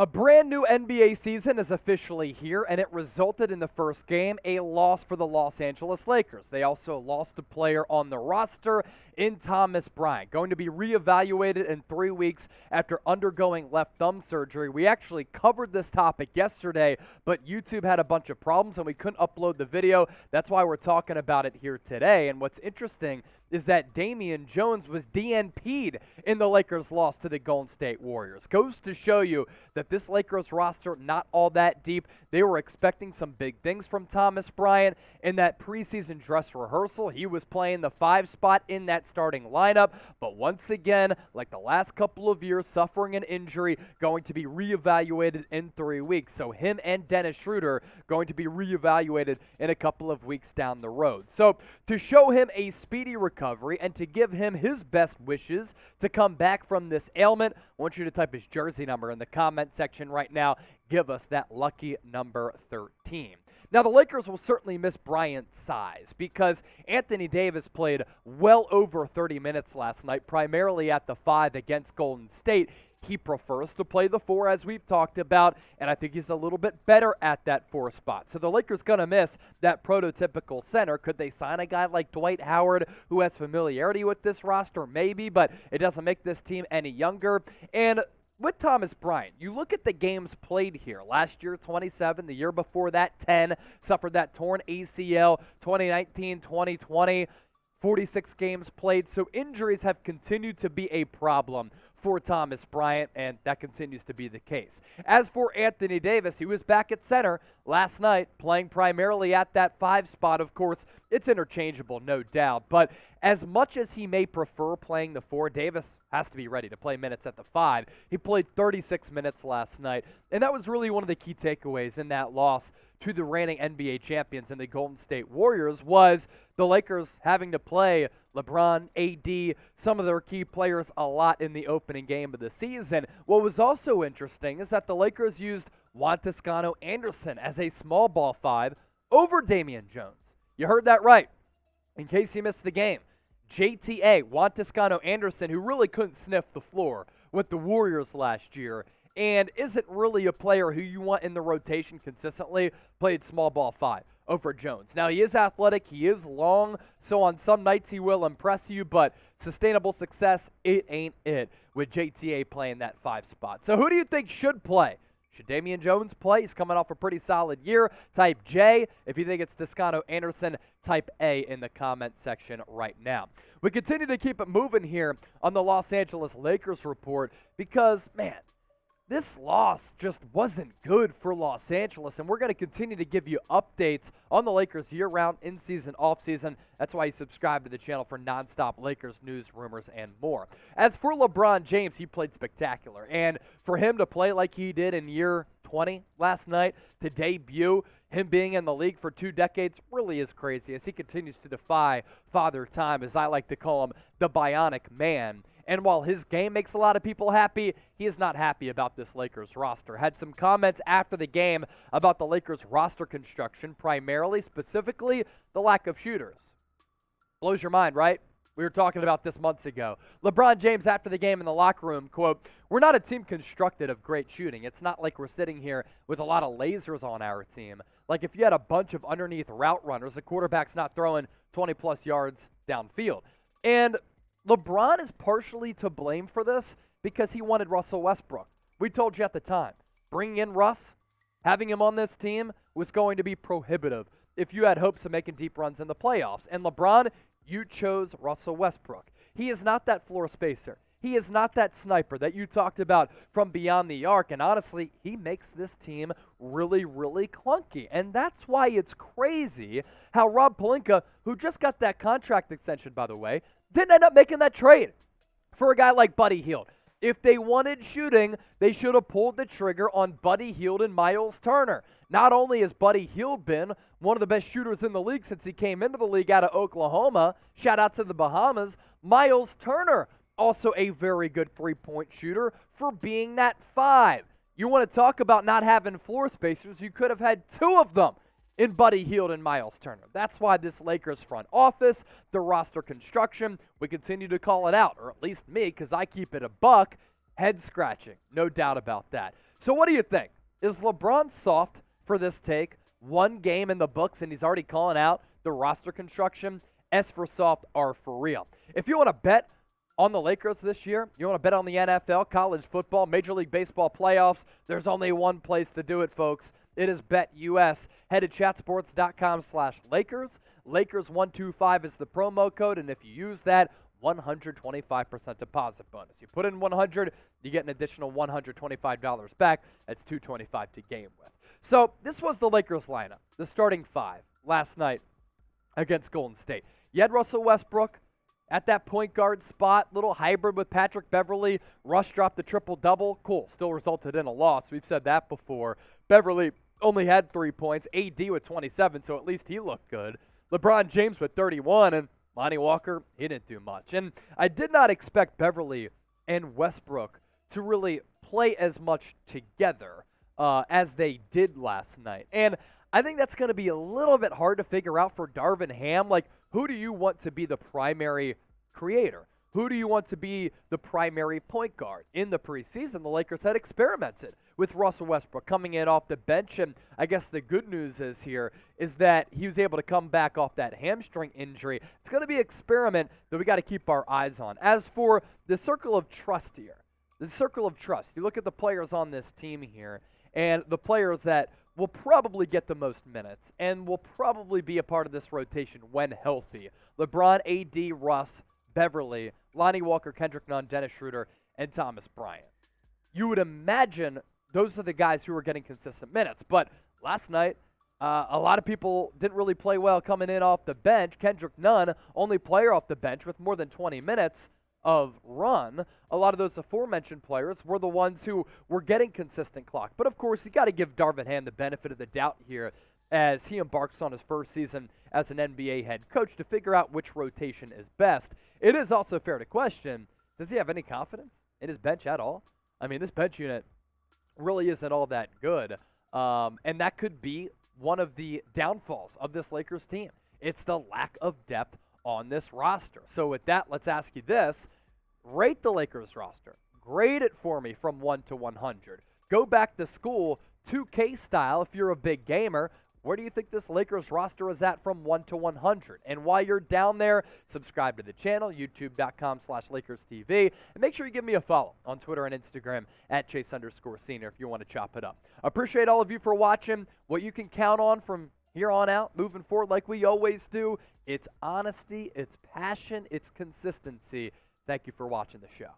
A brand new NBA season is officially here, and it resulted in the first game a loss for the Los Angeles Lakers. They also lost a player on the roster in Thomas Bryant, going to be reevaluated in 3 weeks after undergoing left thumb surgery. We actually covered this topic yesterday, but YouTube had a bunch of problems and we couldn't upload the video. That's why we're talking about it here today. And what's interesting is that Damian Jones was DNP'd in the Lakers' loss to the Golden State Warriors. Goes to show you that this Lakers roster, not all that deep. They were expecting some big things from Thomas Bryant in that preseason dress rehearsal. He was playing the 5 spot in that starting lineup, but once again, like the last couple of years, suffering an injury, going to be reevaluated in 3 weeks. So him and Dennis Schroeder going to be reevaluated in a couple of weeks down the road. So to show him a speedy recovery and to give him his best wishes to come back from this ailment, I want you to type his jersey number in the comment section right now. Give us that lucky number 13. Now, the Lakers will certainly miss Bryant's size because Anthony Davis played well over 30 minutes last night, primarily at the 5 against Golden State. He prefers to play the 4, as we've talked about, and I think he's a little bit better at that 4 spot. So the Lakers going to miss that prototypical center. Could they sign a guy like Dwight Howard who has familiarity with this roster? Maybe, but it doesn't make this team any younger. And with Thomas Bryant, you look at the games played here. Last year, 27. The year before that, 10. Suffered that torn ACL. 2019, 2020, 46 games played. So injuries have continued to be a problem for Thomas Bryant, and that continues to be the case. As for Anthony Davis, he was back at center last night, playing primarily at that 5 spot. Of course, it's interchangeable, no doubt, but as much as he may prefer playing the 4, Davis has to be ready to play minutes at the 5. He played 36 minutes last night, and that was really one of the key takeaways in that loss to the reigning NBA champions and the Golden State Warriors was the Lakers having to play LeBron, AD, some of their key players a lot in the opening game of the season. What was also interesting is that the Lakers used Toscano-Anderson as a small ball 5 over Damian Jones. You heard that right. In case you missed the game, JTA, Toscano-Anderson, who really couldn't sniff the floor with the Warriors last year and isn't really a player who you want in the rotation consistently, played small ball 5 over Jones. Now, he is athletic, he is long, so on some nights he will impress you, but sustainable success, it ain't it with JTA playing that 5 spot. So who do you think should play? Should Damian Jones play? He's coming off a pretty solid year. Type J. If you think it's Toscano-Anderson, type A in the comment section right now. We continue to keep it moving here on the Los Angeles Lakers report because, man, this loss just wasn't good for Los Angeles, and we're going to continue to give you updates on the Lakers year-round, in-season, off-season. That's why you subscribe to the channel for nonstop Lakers news, rumors, and more. As for LeBron James, he played spectacular, and for him to play like he did in year 20 last night, to debut, him being in the league for 2 decades really is crazy as he continues to defy Father Time, as I like to call him, the Bionic Man. And while his game makes a lot of people happy, he is not happy about this Lakers roster. Had some comments after the game about the Lakers roster construction, primarily, specifically, the lack of shooters. Blows your mind, right? We were talking about this months ago. LeBron James, after the game in the locker room, quote, "We're not a team constructed of great shooting. It's not like we're sitting here with a lot of lasers on our team. Like if you had a bunch of underneath route runners, the quarterback's not throwing 20-plus yards downfield." And LeBron is partially to blame for this because he wanted Russell Westbrook. We told you at the time, bringing in Russ, having him on this team was going to be prohibitive if you had hopes of making deep runs in the playoffs. And LeBron, you chose Russell Westbrook. He is not that floor spacer. He is not that sniper that you talked about from beyond the arc. And honestly, he makes this team really, really clunky. And that's why it's crazy how Rob Pelinka, who just got that contract extension, by the way, didn't end up making that trade for a guy like Buddy Hield. If they wanted shooting, they should have pulled the trigger on Buddy Hield and Miles Turner. Not only has Buddy Hield been one of the best shooters in the league since he came into the league out of Oklahoma, shout out to the Bahamas, Miles Turner, also a very good three-point shooter for being that 5. You want to talk about not having floor spacers, you could have had 2 of them in Buddy Hield and Miles Turner. That's why this Lakers front office, the roster construction, we continue to call it out, or at least me, because I keep it a buck, head scratching, no doubt about that. So what do you think? Is LeBron soft for this take? One game in the books, and he's already calling out the roster construction. S for soft, R for real. If you want to bet on the Lakers this year, you want to bet on the NFL, college football, Major League Baseball playoffs, there's only one place to do it, folks. It is BetUS. Head to chatsports.com/Lakers. Lakers125 is the promo code, and if you use that, 125% deposit bonus. You put in 100, you get an additional $125 back. That's $225 to game with. So this was the Lakers lineup, the starting five last night against Golden State. You had Russell Westbrook at that point guard spot, little hybrid with Patrick Beverley. Russ dropped the triple-double. Cool, still resulted in a loss. We've said that before. Beverley only had 3 points, AD with 27, so at least he looked good. LeBron James with 31, and Lonnie Walker, he didn't do much. And I did not expect Beverley and Westbrook to really play as much together as they did last night. And I think that's going to be a little bit hard to figure out for Darvin Ham. Like, who do you want to be the primary creator? Who do you want to be the primary point guard? In the preseason, the Lakers had experimented with Russell Westbrook coming in off the bench, and I guess the good news is that he was able to come back off that hamstring injury. It's going to be an experiment that we got to keep our eyes on. As for the circle of trust here, you look at the players on this team here, and the players that will probably get the most minutes and will probably be a part of this rotation when healthy. LeBron, AD, Russ, Beverley, Lonnie Walker, Kendrick Nunn, Dennis Schroeder, and Thomas Bryant. You would imagine those are the guys who are getting consistent minutes. But last night, a lot of people didn't really play well coming in off the bench. Kendrick Nunn, only player off the bench with more than 20 minutes of run. A lot of those aforementioned players were the ones who were getting consistent clock. But, of course, you got to give Darvin Ham the benefit of the doubt here as he embarks on his first season as an NBA head coach to figure out which rotation is best. It is also fair to question, does he have any confidence in his bench at all? I mean, this bench unit really isn't all that good. And that could be one of the downfalls of this Lakers team. It's the lack of depth on this roster. So with that, let's ask you this. Rate the Lakers roster. Grade it for me from 1 to 100. Go back to school, 2K style, if you're a big gamer. Where do you think this Lakers roster is at from 1 to 100? And while you're down there, subscribe to the channel, youtube.com/LakersTV. And make sure you give me a follow on Twitter and Instagram at Chase_Senior if you want to chop it up. Appreciate all of you for watching. What you can count on from here on out, moving forward like we always do, it's honesty, it's passion, it's consistency. Thank you for watching the show.